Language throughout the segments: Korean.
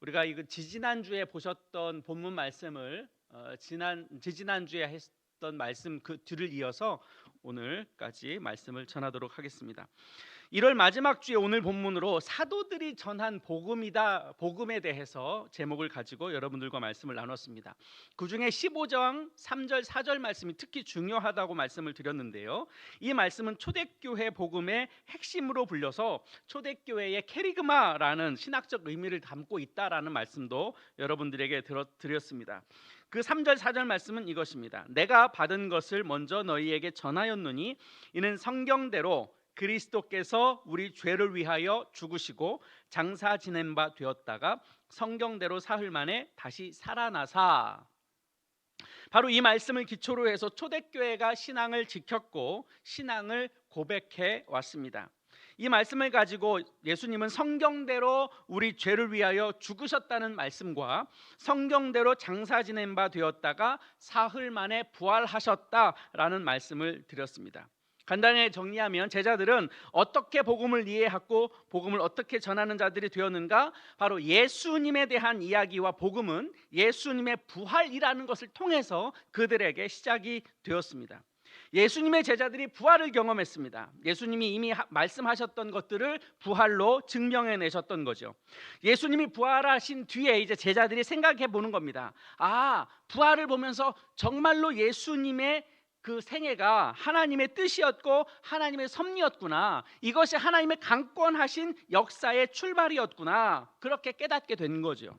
우리가 이거 지지난주에 보셨던 본문 말씀을 지지난주에 했던 말씀 그 뒤를 이어서 오늘까지 말씀을 전하도록 하겠습니다. 1월 마지막 주에 오늘 본문으로 사도들이 전한 복음에 대해서 제목을 가지고 여러분들과 말씀을 나눴습니다. 그중에 15장 3절 4절 말씀이 특히 중요하다고 말씀을 드렸는데요. 이 말씀은 초대교회 복음의 핵심으로 불려서 초대교회의 캐리그마라는 신학적 의미를 담고 있다라는 말씀도 여러분들에게 드렸습니다. 그 3절 4절 말씀은 이것입니다. 내가 받은 것을 먼저 너희에게 전하였노니 이는 성경대로 그리스도께서 우리 죄를 위하여 죽으시고 장사 지낸 바 되었다가 성경대로 사흘 만에 다시 살아나사. 바로 이 말씀을 기초로 해서 초대교회가 신앙을 지켰고 신앙을 고백해 왔습니다. 이 말씀을 가지고 예수님은 성경대로 우리 죄를 위하여 죽으셨다는 말씀과 성경대로 장사 지낸 바 되었다가 사흘 만에 부활하셨다라는 말씀을 드렸습니다. 간단히 정리하면 제자들은 어떻게 복음을 이해하고 복음을 어떻게 전하는 자들이 되었는가? 바로 예수님에 대한 이야기와 복음은 예수님의 부활이라는 것을 통해서 그들에게 시작이 되었습니다. 예수님의 제자들이 부활을 경험했습니다. 예수님이 이미 말씀하셨던 것들을 부활로 증명해내셨던 거죠. 예수님이 부활하신 뒤에 이제 제자들이 생각해 보는 겁니다. 부활을 보면서 정말로 예수님의 그 생애가 하나님의 뜻이었고 하나님의 섭리였구나. 이것이 하나님의 강권하신 역사의 출발이었구나. 그렇게 깨닫게 된 거죠.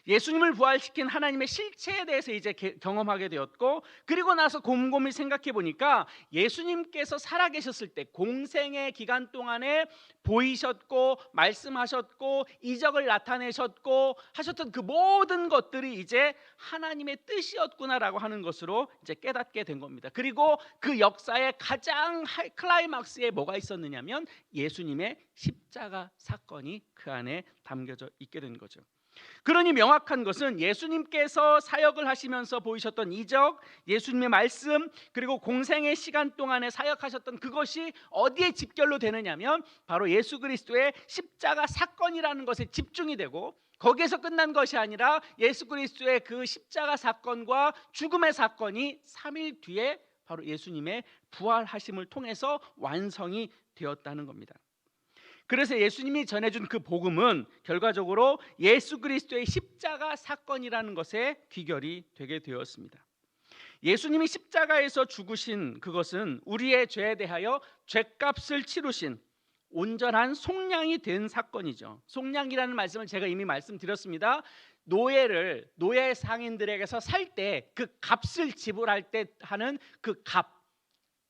예수님을 부활시킨 하나님의 실체에 대해서 이제 경험하게 되었고, 그리고 나서 곰곰이 생각해 보니까 예수님께서 살아계셨을 때 공생의 기간 동안에 보이셨고 말씀하셨고 이적을 나타내셨고 하셨던 그 모든 것들이 이제 하나님의 뜻이었구나라고 하는 것으로 이제 깨닫게 된 겁니다. 그리고 그 역사의 가장 클라이막스에 뭐가 있었느냐면 예수님의 십자가 사건이 그 안에 담겨져 있게 된 거죠. 그러니 명확한 것은 예수님께서 사역을 하시면서 보이셨던 이적, 예수님의 말씀, 그리고 공생의 시간 동안에 사역하셨던 그것이 어디에 집결로 되느냐면 바로 예수 그리스도의 십자가 사건이라는 것에 집중이 되고, 거기에서 끝난 것이 아니라 예수 그리스도의 그 십자가 사건과 죽음의 사건이 3일 뒤에 바로 예수님의 부활하심을 통해서 완성이 되었다는 겁니다. 그래서 예수님이 전해준 그 복음은 결과적으로 예수 그리스도의 십자가 사건이라는 것에 귀결이 되게 되었습니다. 예수님이 십자가에서 죽으신 그것은 우리의 죄에 대하여 죄값을 치르신 온전한 속량이 된 사건이죠. 속량이라는 말씀을 제가 이미 말씀드렸습니다. 노예 상인들에게서 살 때 그 값을 지불할 때 하는 그 값,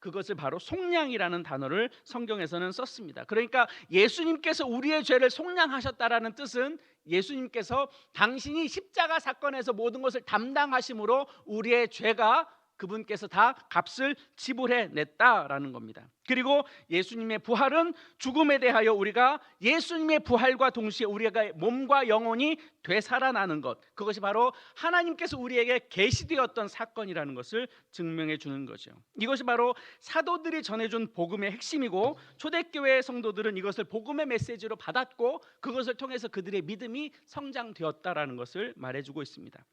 그것을 바로 속량이라는 단어를 성경에서는 썼습니다. 그러니까 예수님께서 우리의 죄를 속량하셨다라는 뜻은 예수님께서 당신이 십자가 사건에서 모든 것을 담당하심으로 우리의 죄가 그분께서 다 값을 지불해 냈다라는 겁니다. 그리고 예수님의 부활은 죽음에 대하여 우리가 예수님의 부활과 동시에 우리가 몸과 영혼이 되살아나는 것, 그것이 바로 하나님께서 우리에게 계시되었던 사건이라는 것을 증명해 주는 거죠. 이것이 바로 사도들이 전해준 복음의 핵심이고, 초대교회 성도들은 이것을 복음의 메시지로 받았고 그것을 통해서 그들의 믿음이 성장되었다라는 것을 말해주고 있습니다.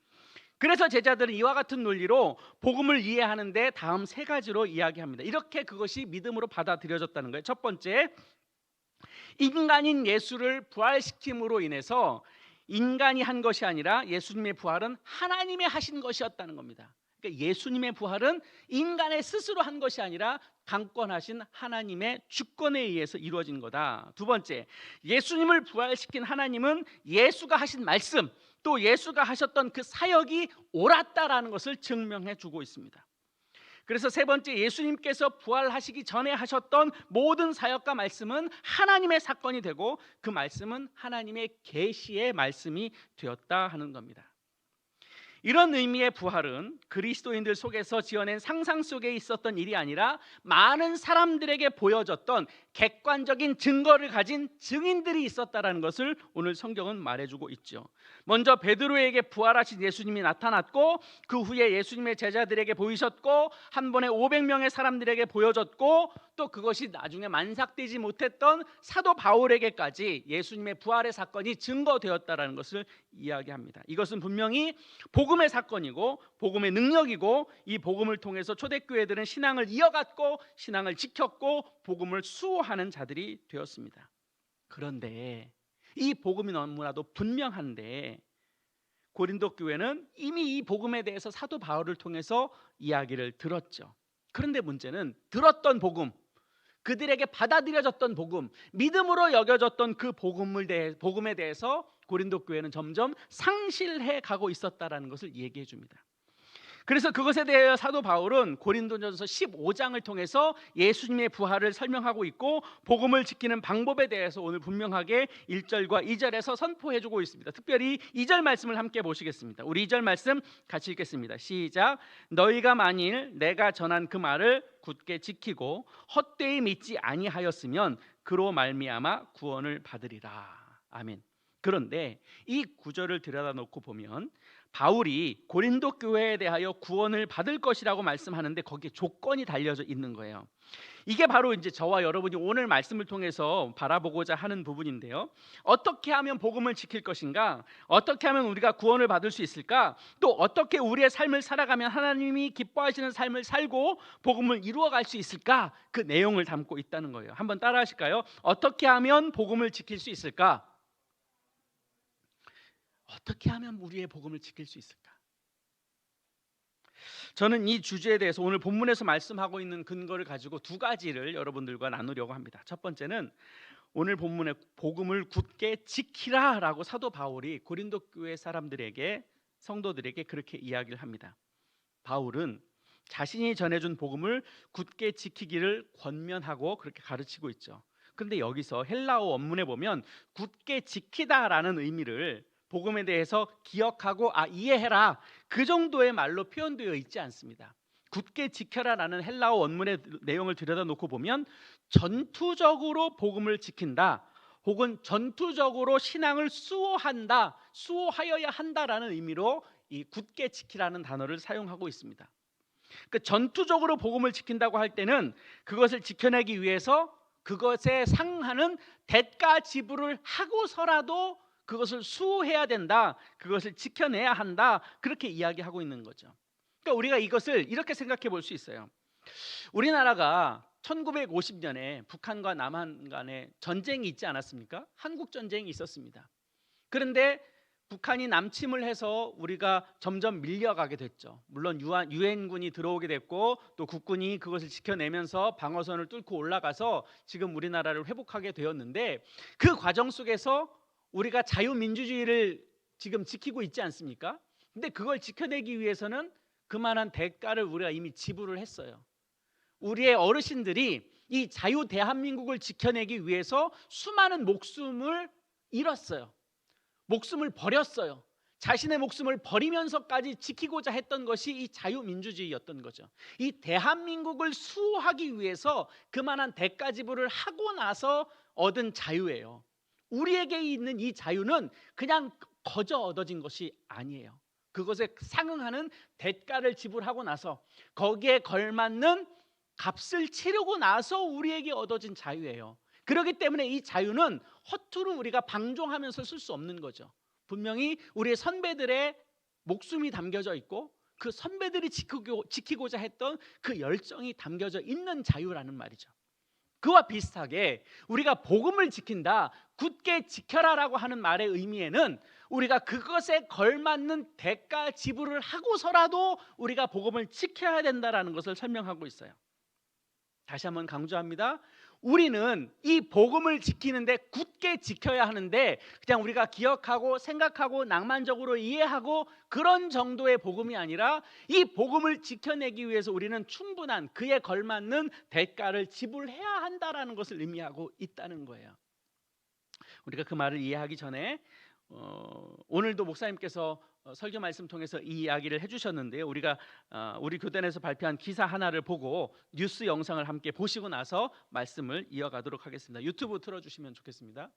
그래서 제자들은 이와 같은 논리로 복음을 이해하는데 다음 세 가지로 이야기합니다. 이렇게 그것이 믿음으로 받아들여졌다는 거예요. 첫 번째, 인간인 예수를 부활시킴으로 인해서 인간이 한 것이 아니라 예수님의 부활은 하나님이 하신 것이었다는 겁니다. 그러니까 예수님의 부활은 인간의 스스로 한 것이 아니라 강권하신 하나님의 주권에 의해서 이루어진 거다. 두 번째, 예수님을 부활시킨 하나님은 예수가 하신 말씀, 또 예수가 하셨던 그 사역이 옳았다라는 것을 증명해 주고 있습니다. 그래서 세 번째, 예수님께서 부활하시기 전에 하셨던 모든 사역과 말씀은 하나님의 사건이 되고 그 말씀은 하나님의 계시의 말씀이 되었다 하는 겁니다. 이런 의미의 부활은 그리스도인들 속에서 지어낸 상상 속에 있었던 일이 아니라 많은 사람들에게 보여졌던 객관적인 증거를 가진 증인들이 있었다라는 것을 오늘 성경은 말해주고 있죠. 먼저 베드로에게 부활하신 예수님이 나타났고, 그 후에 예수님의 제자들에게 보이셨고, 한 번에 500명의 사람들에게 보여졌고, 또 그것이 나중에 만삭되지 못했던 사도 바울에게까지 예수님의 부활의 사건이 증거되었다라는 것을 이야기합니다. 이것은 분명히 복음의 사건이고 복음의 능력이고, 이 복음을 통해서 초대교회들은 신앙을 이어갔고 신앙을 지켰고 복음을 수호하는 자들이 되었습니다. 그런데 이 복음이 너무나도 분명한데 고린도 교회는 이미 이 복음에 대해서 사도 바울을 통해서 이야기를 들었죠. 그런데 문제는 들었던 복음, 그들에게 받아들여졌던 복음, 믿음으로 여겨졌던 그 복음에 대해서 고린도 교회는 점점 상실해 가고 있었다라는 것을 얘기해 줍니다. 그래서 그것에 대해 사도 바울은 고린도전서 15장을 통해서 예수님의 부활을 설명하고 있고, 복음을 지키는 방법에 대해서 오늘 분명하게 1절과 2절에서 선포해주고 있습니다. 특별히 2절 말씀을 함께 보시겠습니다. 우리 2절 말씀 같이 읽겠습니다. 시작. 너희가 만일 내가 전한 그 말을 굳게 지키고 헛되이 믿지 아니하였으면 그로 말미암아 구원을 받으리라. 아멘. 그런데 이 구절을 들여다놓고 보면 바울이 고린도 교회에 대하여 구원을 받을 것이라고 말씀하는데 거기에 조건이 달려져 있는 거예요. 이게 바로 이제 저와 여러분이 오늘 말씀을 통해서 바라보고자 하는 부분인데요. 어떻게 하면 복음을 지킬 것인가? 어떻게 하면 우리가 구원을 받을 수 있을까? 또 어떻게 우리의 삶을 살아가면 하나님이 기뻐하시는 삶을 살고 복음을 이루어갈 수 있을까? 그 내용을 담고 있다는 거예요. 한번 따라 하실까요? 어떻게 하면 복음을 지킬 수 있을까? 어떻게 하면 우리의 복음을 지킬 수 있을까? 저는 이 주제에 대해서 오늘 본문에서 말씀하고 있는 근거를 가지고 두 가지를 여러분들과 나누려고 합니다. 첫 번째는 오늘 본문에 복음을 굳게 지키라라고 사도 바울이 고린도 교회 사람들에게, 성도들에게 그렇게 이야기를 합니다. 바울은 자신이 전해준 복음을 굳게 지키기를 권면하고 그렇게 가르치고 있죠. 그런데 여기서 헬라어 원문에 보면 굳게 지키다라는 의미를 복음에 대해서 기억하고 이해해라, 그 정도의 말로 표현되어 있지 않습니다. 굳게 지켜라라는 헬라어 원문의 내용을 들여다놓고 보면 전투적으로 복음을 지킨다, 혹은 전투적으로 신앙을 수호한다, 수호하여야 한다라는 의미로 이 굳게 지키라는 단어를 사용하고 있습니다. 그 전투적으로 복음을 지킨다고 할 때는 그것을 지켜내기 위해서 그것에 상하는 대가 지불을 하고서라도 그것을 수호해야 된다, 그것을 지켜내야 한다, 그렇게 이야기하고 있는 거죠. 그러니까 우리가 이것을 이렇게 생각해 볼 수 있어요. 우리나라가 1950년에 북한과 남한 간에 전쟁이 있지 않았습니까? 한국 전쟁이 있었습니다. 그런데 북한이 남침을 해서 우리가 점점 밀려가게 됐죠. 물론 유엔군이 들어오게 됐고 또 국군이 그것을 지켜내면서 방어선을 뚫고 올라가서 지금 우리나라를 회복하게 되었는데, 그 과정 속에서 우리가 자유민주주의를 지금 지키고 있지 않습니까? 근데 그걸 지켜내기 위해서는 그만한 대가를 우리가 이미 지불을 했어요. 우리의 어르신들이 이 자유 대한민국을 지켜내기 위해서 수많은 목숨을 잃었어요. 목숨을 버렸어요. 자신의 목숨을 버리면서까지 지키고자 했던 것이 이 자유민주주의였던 거죠. 이 대한민국을 수호하기 위해서 그만한 대가 지불을 하고 나서 얻은 자유예요. 우리에게 있는 이 자유는 그냥 거저 얻어진 것이 아니에요. 그것에 상응하는 대가를 지불하고 나서 거기에 걸맞는 값을 치르고 나서 우리에게 얻어진 자유예요. 그렇기 때문에 이 자유는 허투루 우리가 방종하면서 쓸 수 없는 거죠. 분명히 우리의 선배들의 목숨이 담겨져 있고 그 선배들이 지키고자 했던 그 열정이 담겨져 있는 자유라는 말이죠. 그와 비슷하게 우리가 복음을 지킨다, 굳게 지켜라라고 하는 말의 의미에는 우리가 그것에 걸맞는 대가 지불을 하고서라도 우리가 복음을 지켜야 된다라는 것을 설명하고 있어요. 다시 한번 강조합니다. 우리는 이 복음을 지키는데 굳게 지켜야 하는데 그냥 우리가 기억하고 생각하고 낭만적으로 이해하고 그런 정도의 복음이 아니라 이 복음을 지켜내기 위해서 우리는 충분한 그에 걸맞는 대가를 지불해야 한다라는 것을 의미하고 있다는 거예요. 우리가 그 말을 이해하기 전에 오늘도 목사님께서 설교 말씀 통해서 이 이야기를 해주셨는데요. 우리가 우리 교단에서 발표한 기사 하나를 보고 뉴스 영상을 함께 보시고 나서 말씀을 이어가도록 하겠습니다. 유튜브 틀어주시면 좋겠습니다.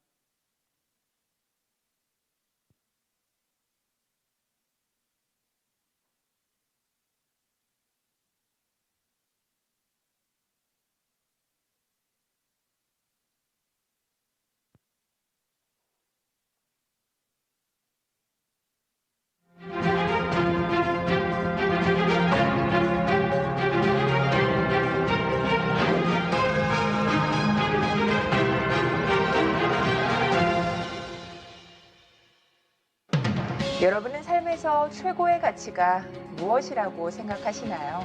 여러분은 삶에서 최고의 가치가 무엇이라고 생각하시나요?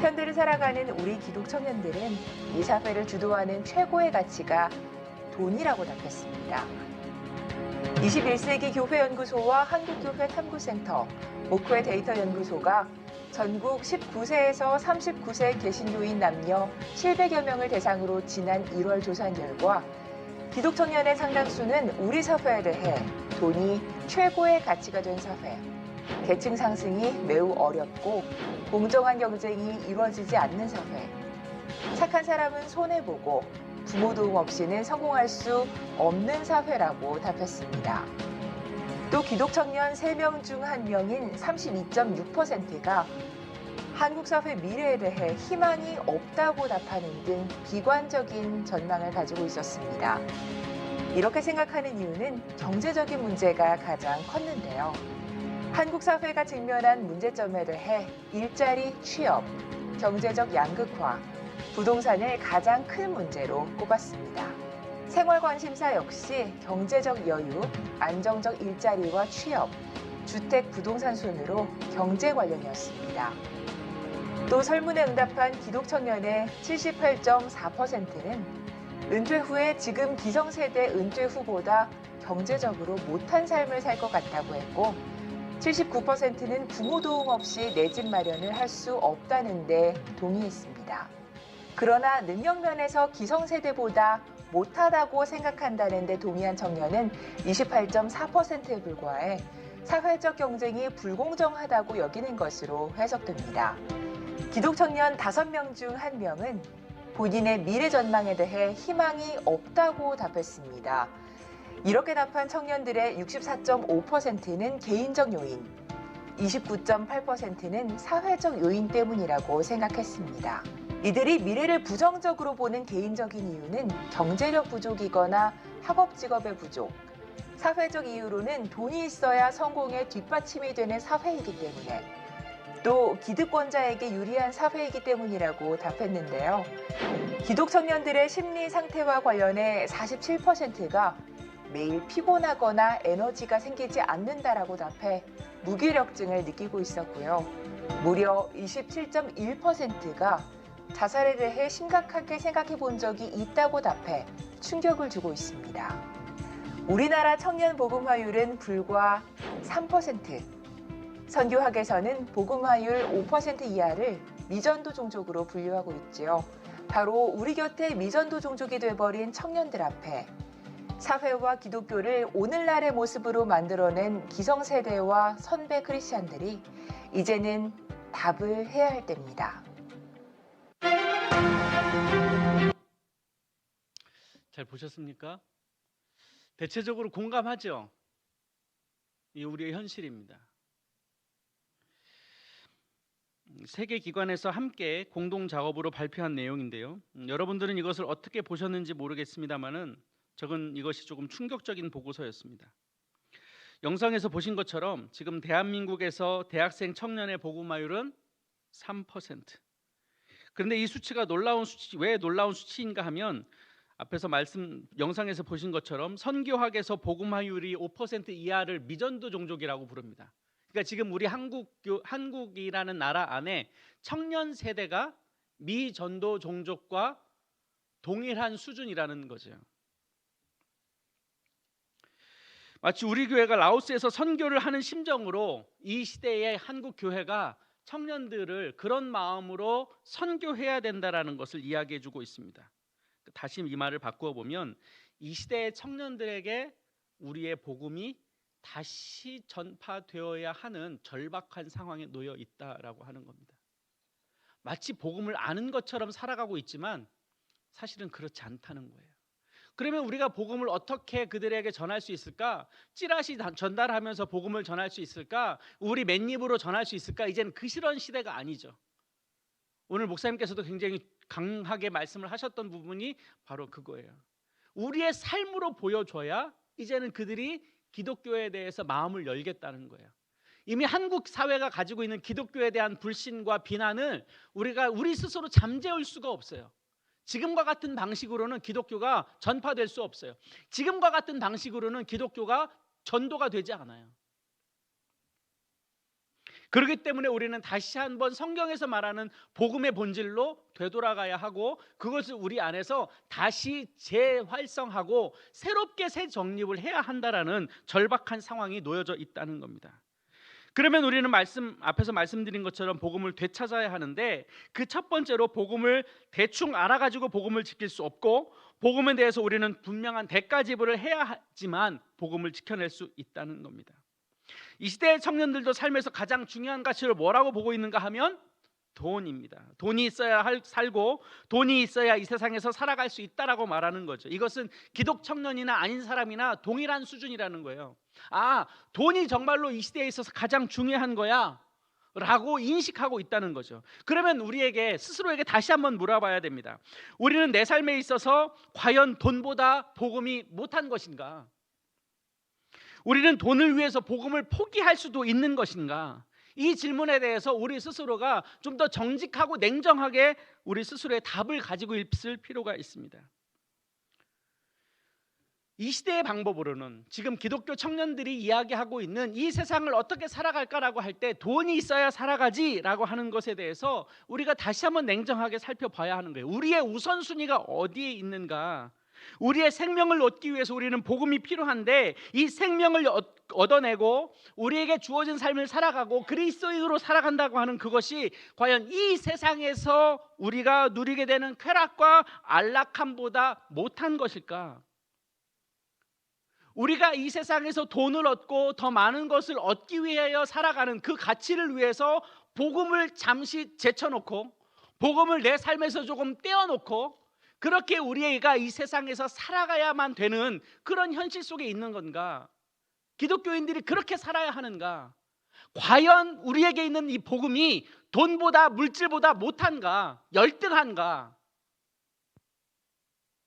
현대를 살아가는 우리 기독 청년들은 이 사회를 주도하는 최고의 가치가 돈이라고 답했습니다. 21세기 교회연구소와 한국교회 탐구센터, 목회 데이터 연구소가 전국 19세에서 39세 개신교인 남녀 700여 명을 대상으로 지난 1월 조사한 결과 기독 청년의 상당수는 우리 사회에 대해 돈이 최고의 가치가 된 사회, 계층 상승이 매우 어렵고 공정한 경쟁이 이루어지지 않는 사회, 착한 사람은 손해보고 부모 도움 없이는 성공할 수 없는 사회라고 답했습니다. 또 기독 청년 3명 중 1명인 32.6%가 한국 사회 미래에 대해 희망이 없다고 답하는 등 비관적인 전망을 가지고 있었습니다. 이렇게 생각하는 이유는 경제적인 문제가 가장 컸는데요. 한국 사회가 직면한 문제점에 대해 일자리, 취업, 경제적 양극화, 부동산을 가장 큰 문제로 꼽았습니다. 생활관심사 역시 경제적 여유, 안정적 일자리와 취업, 주택, 부동산 순으로 경제 관련이었습니다. 또 설문에 응답한 기독 청년의 78.4%는 은퇴 후에 지금 기성세대 은퇴 후보다 경제적으로 못한 삶을 살 것 같다고 했고 79%는 부모 도움 없이 내 집 마련을 할 수 없다는 데 동의했습니다. 그러나 능력면에서 기성세대보다 못하다고 생각한다는 데 동의한 청년은 28.4%에 불과해 사회적 경쟁이 불공정하다고 여기는 것으로 해석됩니다. 기독 청년 5명 중 1명은 본인의 미래 전망에 대해 희망이 없다고 답했습니다. 이렇게 답한 청년들의 64.5%는 개인적 요인, 29.8%는 사회적 요인 때문이라고 생각했습니다. 이들이 미래를 부정적으로 보는 개인적인 이유는 경제력 부족이거나 학업 직업의 부족, 사회적 이유로는 돈이 있어야 성공의 뒷받침이 되는 사회이기 때문에 또 기득권자에게 유리한 사회이기 때문이라고 답했는데요. 기독 청년들의 심리 상태와 관련해 47%가 매일 피곤하거나 에너지가 생기지 않는다라고 답해 무기력증을 느끼고 있었고요. 무려 27.1%가 자살에 대해 심각하게 생각해 본 적이 있다고 답해 충격을 주고 있습니다. 우리나라 청년 복음화율은 불과 3%. 선교학에서는 복음화율 5% 이하를 미전도 종족으로 분류하고 있지요. 바로 우리 곁에 미전도 종족이 돼버린 청년들 앞에 사회와 기독교를 오늘날의 모습으로 만들어낸 기성세대와 선배 크리스찬들이 이제는 답을 해야 할 때입니다. 잘 보셨습니까? 대체적으로 공감하죠? 이 우리의 현실입니다. 세계 기관에서 함께 공동 작업으로 발표한 내용인데요. 여러분들은 이것을 어떻게 보셨는지 모르겠습니다만은 이것이 조금 충격적인 보고서였습니다. 영상에서 보신 것처럼 지금 대한민국에서 대학생 청년의 복음화율은 3%. 그런데 이 수치가 왜 놀라운 수치인가 하면 앞에서 영상에서 보신 것처럼 선교학에서 복음화율이 5% 이하를 미전도 종족이라고 부릅니다. 그러니까 지금 우리 한국이라는 나라 안에 청년 세대가 미전도 종족과 동일한 수준이라는 거죠. 마치 우리 교회가 라오스에서 선교를 하는 심정으로 이 시대의 한국 교회가 청년들을 그런 마음으로 선교해야 된다라는 것을 이야기해 주고 있습니다. 다시 이 말을 바꾸어 보면 이 시대의 청년들에게 우리의 복음이 다시 전파되어야 하는 절박한 상황에 놓여 있다라고 하는 겁니다. 마치 복음을 아는 것처럼 살아가고 있지만 사실은 그렇지 않다는 거예요. 그러면 우리가 복음을 어떻게 그들에게 전할 수 있을까? 찌라시 전달하면서 복음을 전할 수 있을까? 우리 맨입으로 전할 수 있을까? 이제는 그 시런 시대가 아니죠. 오늘 목사님께서도 굉장히 강하게 말씀을 하셨던 부분이 바로 그거예요. 우리의 삶으로 보여줘야 이제는 그들이 기독교에 대해서 마음을 열겠다는 거예요. 이미 한국 사회가 가지고 있는 기독교에 대한 불신과 비난을 우리가 우리 스스로 잠재울 수가 없어요. 지금과 같은 방식으로는 기독교가 전파될 수 없어요. 지금과 같은 방식으로는 기독교가 전도가 되지 않아요. 그렇기 때문에 우리는 다시 한번 성경에서 말하는 복음의 본질로 되돌아가야 하고 그것을 우리 안에서 다시 재활성하고 새롭게 새 정립을 해야 한다라는 절박한 상황이 놓여져 있다는 겁니다. 그러면 우리는 앞에서 말씀드린 것처럼 복음을 되찾아야 하는데 그 첫 번째로 복음을 대충 알아가지고 복음을 지킬 수 없고 복음에 대해서 우리는 분명한 대가 지불을 해야 하지만 복음을 지켜낼 수 있다는 겁니다. 이 시대의 청년들도 삶에서 가장 중요한 가치를 뭐라고 보고 있는가 하면 돈입니다. 돈이 있어야 살고 돈이 있어야 이 세상에서 살아갈 수 있다라고 말하는 거죠. 이것은 기독 청년이나 아닌 사람이나 동일한 수준이라는 거예요. 아, 돈이 정말로 이 시대에 있어서 가장 중요한 거야 라고 인식하고 있다는 거죠. 그러면 우리에게 스스로에게 다시 한번 물어봐야 됩니다. 우리는 내 삶에 있어서 과연 돈보다 복음이 못한 것인가? 우리는 돈을 위해서 복음을 포기할 수도 있는 것인가? 이 질문에 대해서 우리 스스로가 좀 더 정직하고 냉정하게 우리 스스로의 답을 가지고 있을 필요가 있습니다. 이 시대의 방법으로는 지금 기독교 청년들이 이야기하고 있는 이 세상을 어떻게 살아갈까라고 할 때 돈이 있어야 살아가지라고 하는 것에 대해서 우리가 다시 한번 냉정하게 살펴봐야 하는 거예요. 우리의 우선순위가 어디에 있는가? 우리의 생명을 얻기 위해서 우리는 복음이 필요한데 이 생명을 얻어내고 우리에게 주어진 삶을 살아가고 그리스도인으로 살아간다고 하는 그것이 과연 이 세상에서 우리가 누리게 되는 쾌락과 안락함보다 못한 것일까? 우리가 이 세상에서 돈을 얻고 더 많은 것을 얻기 위하여 살아가는 그 가치를 위해서 복음을 잠시 제쳐놓고 복음을 내 삶에서 조금 떼어놓고 그렇게 우리가 이 세상에서 살아가야만 되는 그런 현실 속에 있는 건가? 기독교인들이 그렇게 살아야 하는가? 과연 우리에게 있는 이 복음이 돈보다 물질보다 못한가? 열등한가?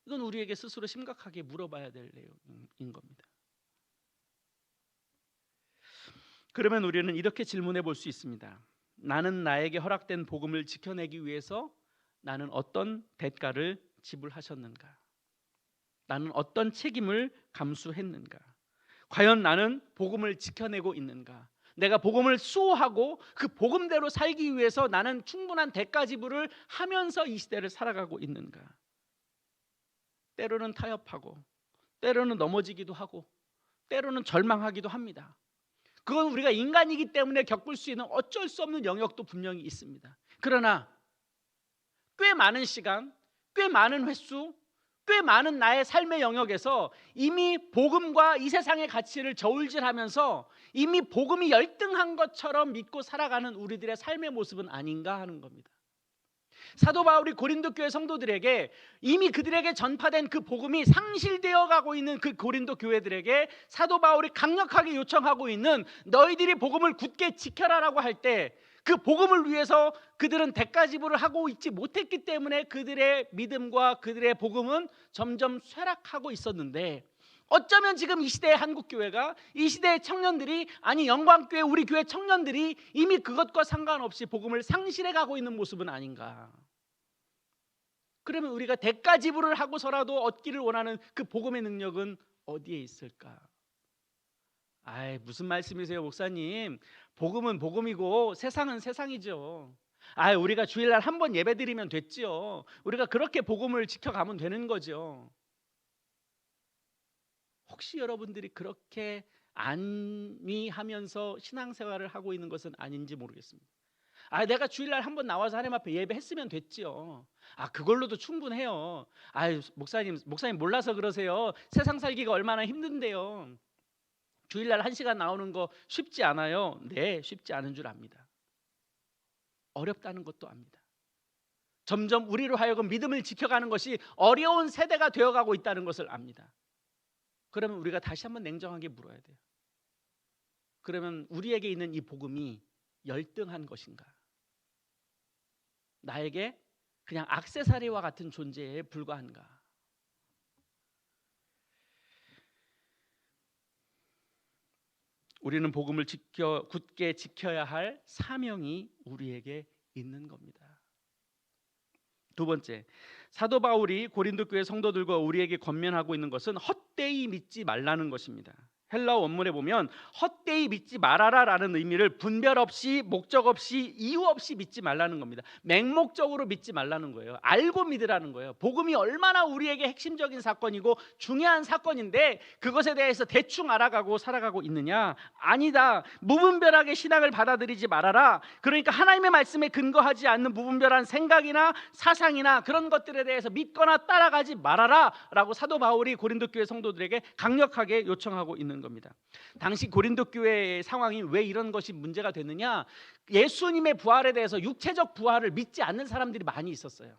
이건 우리에게 스스로 심각하게 물어봐야 될 내용인 겁니다. 그러면 우리는 이렇게 질문해 볼 수 있습니다. 나는 나에게 허락된 복음을 지켜내기 위해서 나는 어떤 대가를 지불하셨는가? 나는 어떤 책임을 감수했는가? 과연 나는 복음을 지켜내고 있는가? 내가 복음을 수호하고 그 복음대로 살기 위해서 나는 충분한 대가 지불을 하면서 이 시대를 살아가고 있는가? 때로는 타협하고 때로는 넘어지기도 하고 때로는 절망하기도 합니다. 그건 우리가 인간이기 때문에 겪을 수 있는 어쩔 수 없는 영역도 분명히 있습니다. 그러나 꽤 많은 시간, 꽤 많은 횟수, 꽤 많은 나의 삶의 영역에서 이미 복음과 이 세상의 가치를 저울질하면서 이미 복음이 열등한 것처럼 믿고 살아가는 우리들의 삶의 모습은 아닌가 하는 겁니다. 사도 바울이 고린도 교회 성도들에게 이미 그들에게 전파된 그 복음이 상실되어 가고 있는 그 고린도 교회들에게 사도 바울이 강력하게 요청하고 있는 너희들이 복음을 굳게 지켜라라고 할 때 그 복음을 위해서 그들은 대가 지불을 하고 있지 못했기 때문에 그들의 믿음과 그들의 복음은 점점 쇠락하고 있었는데 어쩌면 지금 이 시대의 한국교회가 이 시대의 청년들이 아니 영광교회 우리 교회 청년들이 이미 그것과 상관없이 복음을 상실해 가고 있는 모습은 아닌가? 그러면 우리가 대가 지불을 하고서라도 얻기를 원하는 그 복음의 능력은 어디에 있을까? 아이 무슨 말씀이세요 목사님? 복음은 복음이고 세상은 세상이죠. 우리가 주일날 한 번 예배드리면 됐지요. 우리가 그렇게 복음을 지켜가면 되는 거죠. 혹시 여러분들이 그렇게 안미하면서 신앙생활을 하고 있는 것은 아닌지 모르겠습니다. 내가 주일날 한 번 나와서 하나님 앞에 예배했으면 됐지요. 그걸로도 충분해요. 목사님 몰라서 그러세요. 세상 살기가 얼마나 힘든데요. 주일날 1시간 나오는 거 쉽지 않아요. 네, 쉽지 않은 줄 압니다. 어렵다는 것도 압니다. 점점 우리로 하여금 믿음을 지켜가는 것이 어려운 세대가 되어가고 있다는 것을 압니다. 그러면 우리가 다시 한번 냉정하게 물어야 돼요. 그러면 우리에게 있는 이 복음이 열등한 것인가? 나에게 그냥 액세서리와 같은 존재에 불과한가? 우리는 복음을 굳게 지켜야 할 사명이 우리에게 있는 겁니다. 두 번째, 사도 바울이 고린도 교회 성도들과 우리에게 권면하고 있는 것은 헛되이 믿지 말라는 것입니다. 헬라어 원문에 보면 헛되이 믿지 말아라라는 의미를 분별 없이, 목적 없이, 이유 없이 믿지 말라는 겁니다. 맹목적으로 믿지 말라는 거예요. 알고 믿으라는 거예요. 복음이 얼마나 우리에게 핵심적인 사건이고 중요한 사건인데 그것에 대해서 대충 알아가고 살아가고 있느냐? 아니다. 무분별하게 신앙을 받아들이지 말아라. 그러니까 하나님의 말씀에 근거하지 않는 무분별한 생각이나 사상이나 그런 것들에 대해서 믿거나 따라가지 말아라 라고 사도 바울이 고린도 교회 성도들에게 강력하게 요청하고 있는 겁니다. 당시 고린도 교회의 상황이 왜 이런 것이 문제가 됐느냐? 예수님의 부활에 대해서 육체적 부활을 믿지 않는 사람들이 많이 있었어요.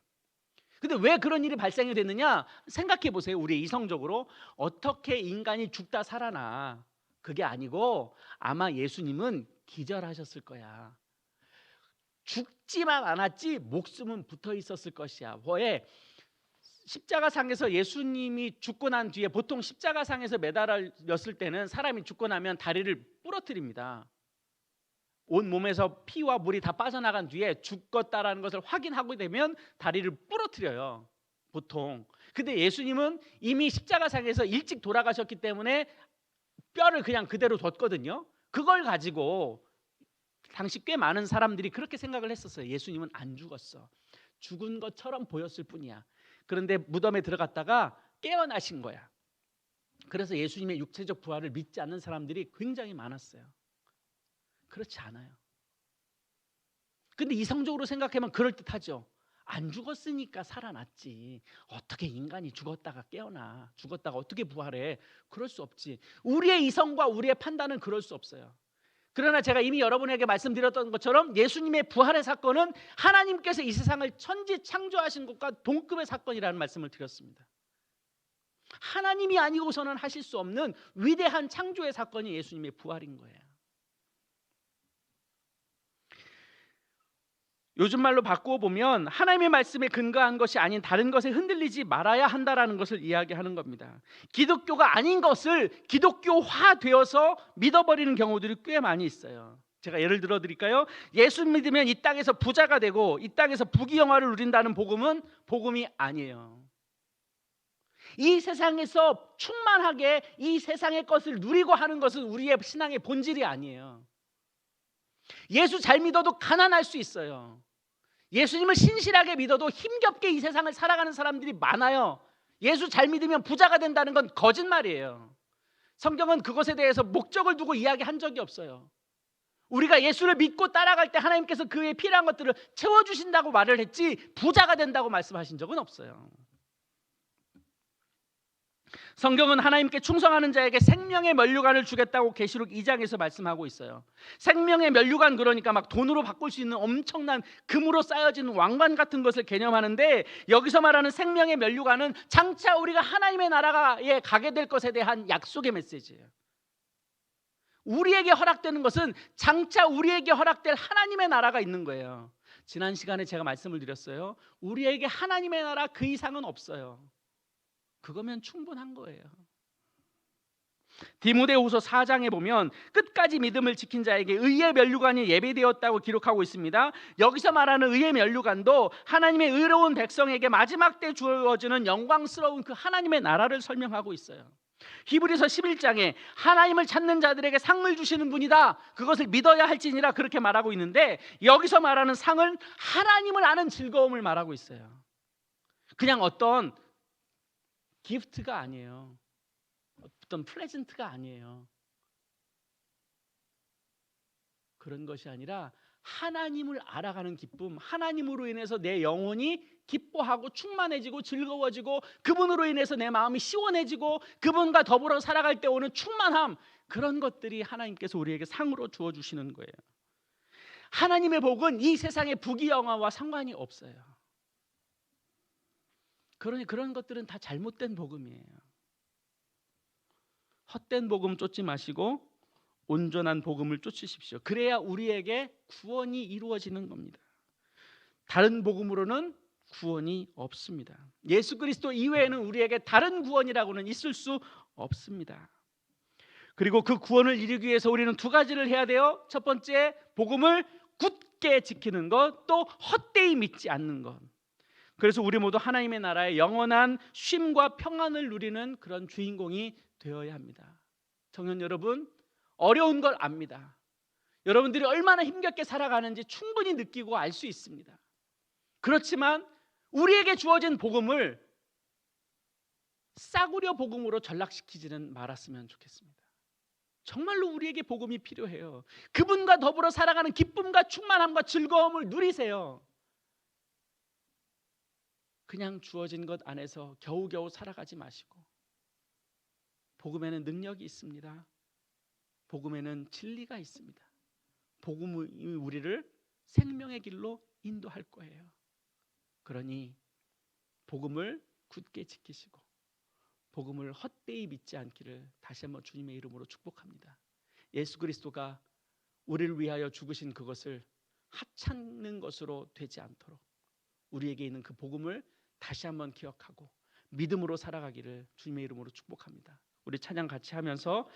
근데 왜 그런 일이 발생이 됐느냐? 생각해 보세요. 우리 이성적으로 어떻게 인간이 죽다 살아나? 그게 아니고 아마 예수님은 기절하셨을 거야. 죽지만 않았지 목숨은 붙어 있었을 것이야. 왜? 십자가상에서 예수님이 죽고 난 뒤에 보통 십자가상에서 매달렸을 때는 사람이 죽고 나면 다리를 부러뜨립니다. 온 몸에서 피와 물이 다 빠져나간 뒤에 죽었다라는 것을 확인하게 되면 다리를 부러뜨려요, 보통. 근데 예수님은 이미 십자가상에서 일찍 돌아가셨기 때문에 뼈를 그냥 그대로 뒀거든요. 그걸 가지고 당시 꽤 많은 사람들이 그렇게 생각을 했었어요. 예수님은 안 죽었어. 죽은 것처럼 보였을 뿐이야. 그런데 무덤에 들어갔다가 깨어나신 거야. 그래서 예수님의 육체적 부활을 믿지 않는 사람들이 굉장히 많았어요. 그렇지 않아요. 근데 이성적으로 생각하면 그럴듯하죠. 안 죽었으니까 살아났지. 어떻게 인간이 죽었다가 깨어나? 죽었다가 어떻게 부활해? 그럴 수 없지. 우리의 이성과 우리의 판단은 그럴 수 없어요. 그러나 제가 이미 여러분에게 말씀드렸던 것처럼 예수님의 부활의 사건은 하나님께서 이 세상을 천지 창조하신 것과 동급의 사건이라는 말씀을 드렸습니다. 하나님이 아니고서는 하실 수 없는 위대한 창조의 사건이 예수님의 부활인 거예요. 요즘 말로 바꾸어 보면 하나님의 말씀에 근거한 것이 아닌 다른 것에 흔들리지 말아야 한다라는 것을 이야기하는 겁니다. 기독교가 아닌 것을 기독교화되어서 믿어버리는 경우들이 꽤 많이 있어요. 제가 예를 들어 드릴까요? 예수 믿으면 이 땅에서 부자가 되고 이 땅에서 부귀영화를 누린다는 복음은 복음이 아니에요. 이 세상에서 충만하게 이 세상의 것을 누리고 하는 것은 우리의 신앙의 본질이 아니에요. 예수 잘 믿어도 가난할 수 있어요. 예수님을 신실하게 믿어도 힘겹게 이 세상을 살아가는 사람들이 많아요. 예수 잘 믿으면 부자가 된다는 건 거짓말이에요. 성경은 그것에 대해서 목적을 두고 이야기한 적이 없어요. 우리가 예수를 믿고 따라갈 때 하나님께서 그에 필요한 것들을 채워주신다고 말을 했지 부자가 된다고 말씀하신 적은 없어요. 성경은 하나님께 충성하는 자에게 생명의 면류관을 주겠다고 계시록 2장에서 말씀하고 있어요. 생명의 면류관, 그러니까 막 돈으로 바꿀 수 있는 엄청난 금으로 쌓여진 왕관 같은 것을 개념하는데, 여기서 말하는 생명의 면류관은 장차 우리가 하나님의 나라에 가게 될 것에 대한 약속의 메시지예요. 우리에게 허락되는 것은 장차 우리에게 허락될 하나님의 나라가 있는 거예요. 지난 시간에 제가 말씀을 드렸어요. 우리에게 하나님의 나라 그 이상은 없어요. 그거면 충분한 거예요. 디모데후서 4장에 보면 끝까지 믿음을 지킨 자에게 의의 면류관이 예비되었다고 기록하고 있습니다. 여기서 말하는 의의 면류관도 하나님의 의로운 백성에게 마지막 때 주어지는 영광스러운 그 하나님의 나라를 설명하고 있어요. 히브리서 11장에 하나님을 찾는 자들에게 상을 주시는 분이다, 그것을 믿어야 할지니라, 그렇게 말하고 있는데, 여기서 말하는 상은 하나님을 아는 즐거움을 말하고 있어요. 그냥 어떤 기프트가 아니에요. 어떤 플레젠트가 아니에요. 그런 것이 아니라 하나님을 알아가는 기쁨, 하나님으로 인해서 내 영혼이 기뻐하고 충만해지고 즐거워지고 그분으로 인해서 내 마음이 시원해지고 그분과 더불어 살아갈 때 오는 충만함, 그런 것들이 하나님께서 우리에게 상으로 주어 주시는 거예요. 하나님의 복은 이 세상의 부귀영화와 상관이 없어요. 그러니 그런 것들은 다 잘못된 복음이에요. 헛된 복음 쫓지 마시고 온전한 복음을 쫓으십시오. 그래야 우리에게 구원이 이루어지는 겁니다. 다른 복음으로는 구원이 없습니다. 예수 그리스도 이외에는 우리에게 다른 구원이라고는 있을 수 없습니다. 그리고 그 구원을 이루기 위해서 우리는 두 가지를 해야 돼요. 첫 번째, 복음을 굳게 지키는 것, 또 헛되이 믿지 않는 것. 그래서 우리 모두 하나님의 나라의 영원한 쉼과 평안을 누리는 그런 주인공이 되어야 합니다. 청년 여러분, 어려운 걸 압니다. 여러분들이 얼마나 힘겹게 살아가는지 충분히 느끼고 알 수 있습니다. 그렇지만 우리에게 주어진 복음을 싸구려 복음으로 전락시키지는 말았으면 좋겠습니다. 정말로 우리에게 복음이 필요해요. 그분과 더불어 살아가는 기쁨과 충만함과 즐거움을 누리세요. 그냥 주어진 것 안에서 겨우겨우 살아가지 마시고, 복음에는 능력이 있습니다. 복음에는 진리가 있습니다. 복음이 우리를 생명의 길로 인도할 거예요. 그러니 복음을 굳게 지키시고 복음을 헛되이 믿지 않기를 다시 한번 주님의 이름으로 축복합니다. 예수 그리스도가 우리를 위하여 죽으신 그것을 하찮는 것으로 되지 않도록 우리에게 있는 그 복음을 다시 한번 기억하고 믿음으로 살아가기를 주님의 이름으로 축복합니다. 우리 찬양 같이 하면서